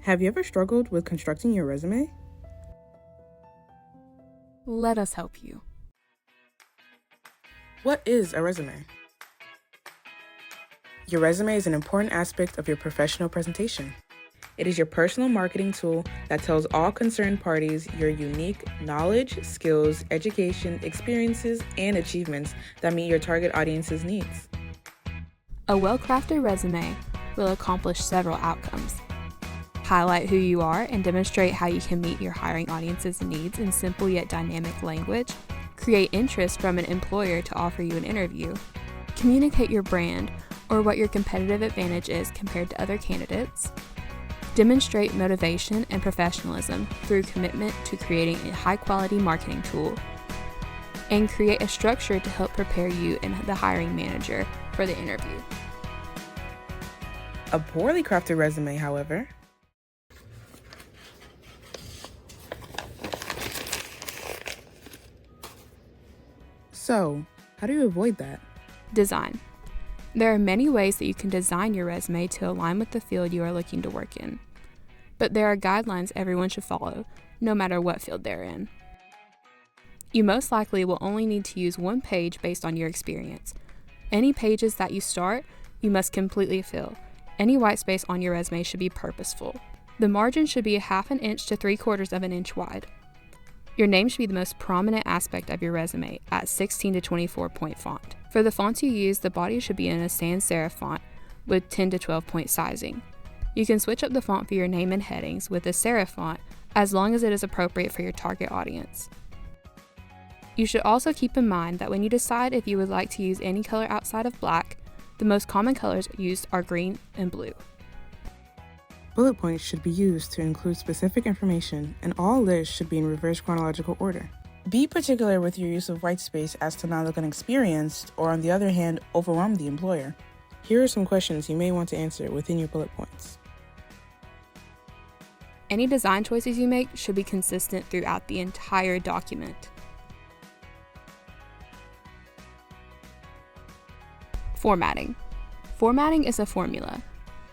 Have you ever struggled with constructing your resume? Let us help you. What is a resume? Your resume is an important aspect of your professional presentation. It is your personal marketing tool that tells all concerned parties your unique knowledge, skills, education, experiences, and achievements that meet your target audience's needs. A well-crafted resume will accomplish several outcomes. Highlight who you are and demonstrate how you can meet your hiring audience's needs in simple yet dynamic language. Create interest from an employer to offer you an interview. Communicate your brand or what your competitive advantage is compared to other candidates. Demonstrate motivation and professionalism through commitment to creating a high-quality marketing tool. And create a structure to help prepare you and the hiring manager for the interview. A poorly crafted resume, however, So, how do you avoid that? Design. There are many ways that you can design your resume to align with the field you are looking to work in. But there are guidelines everyone should follow, no matter what field they're in. You most likely will only need to use one page based on your experience. Any pages that you start, you must completely fill. Any white space on your resume should be purposeful. The margin should be 1/2 inch to 3/4 of an inch wide. Your name should be the most prominent aspect of your resume at 16 to 24 point font. For the fonts you use, the body should be in a sans serif font with 10 to 12 point sizing. You can switch up the font for your name and headings with a serif font as long as it is appropriate for your target audience. You should also keep in mind that when you decide if you would like to use any color outside of black, the most common colors used are green and blue. Bullet points should be used to include specific information, and all lists should be in reverse chronological order. Be particular with your use of white space as to not look inexperienced, or on the other hand, overwhelm the employer. Here are some questions you may want to answer within your bullet points. Any design choices you make should be consistent throughout the entire document. Formatting. Formatting is a formula.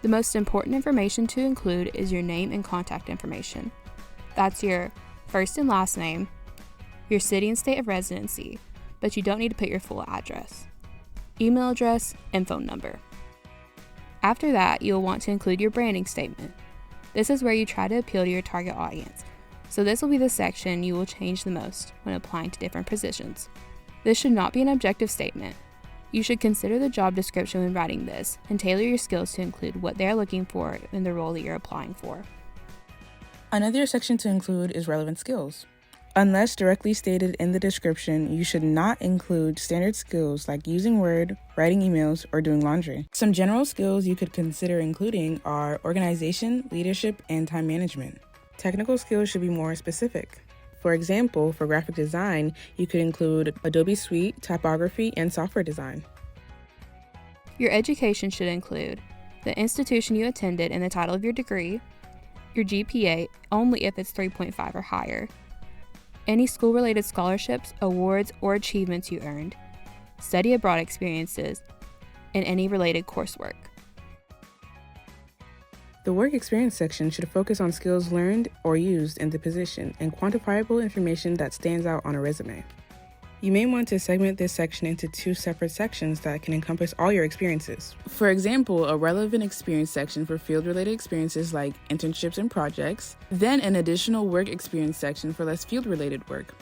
The most important information to include is your name and contact information. That's your first and last name, your city and state of residency, but you don't need to put your full address, email address, and phone number. After that, you'll want to include your branding statement. This is where you try to appeal to your target audience, so this will be the section you will change the most when applying to different positions. This should not be an objective statement. You should consider the job description when writing this and tailor your skills to include what they are looking for in the role that you're applying for. Another section to include is relevant skills. Unless directly stated in the description, you should not include standard skills like using Word, writing emails, or doing laundry. Some general skills you could consider including are organization, leadership, and time management. Technical skills should be more specific. For example, for graphic design, you could include Adobe Suite, typography, and software design. Your education should include the institution you attended and the title of your degree, your GPA only if it's 3.5 or higher, any school-related scholarships, awards, or achievements you earned, study abroad experiences, and any related coursework. The work experience section should focus on skills learned or used in the position and quantifiable information that stands out on a resume. You may want to segment this section into 2 separate sections that can encompass all your experiences. For example, a relevant experience section for field-related experiences like internships and projects, then an additional work experience section for less field-related work.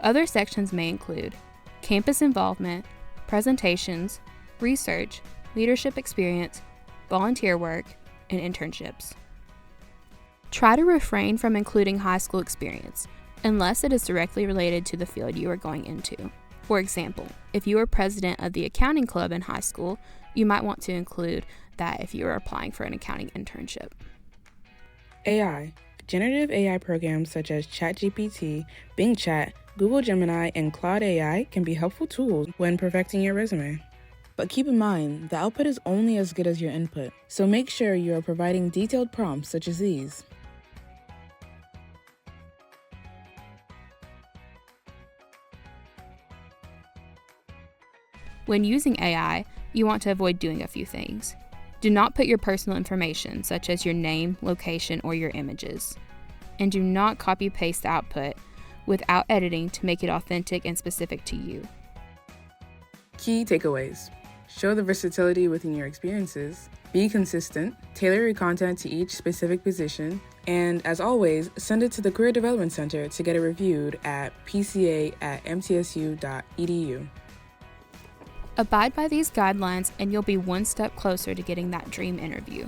Other sections may include campus involvement, presentations, research, leadership experience, volunteer work, and internships. Try to refrain from including high school experience, unless it is directly related to the field you are going into. For example, if you were president of the accounting club in high school, you might want to include that if you are applying for an accounting internship. AI. Generative AI programs such as ChatGPT, Bing Chat, Google Gemini, and Claude AI can be helpful tools when perfecting your resume. But keep in mind, the output is only as good as your input, so make sure you are providing detailed prompts such as these. When using AI, you want to avoid doing a few things. Do not put your personal information, such as your name, location, or your images. And do not copy-paste the output without editing to make it authentic and specific to you. Key takeaways. Show the versatility within your experiences. Be consistent. Tailor your content to each specific position. And as always, send it to the Career Development Center to get it reviewed at pca@mtsu.edu. Abide by these guidelines and you'll be one step closer to getting that dream interview.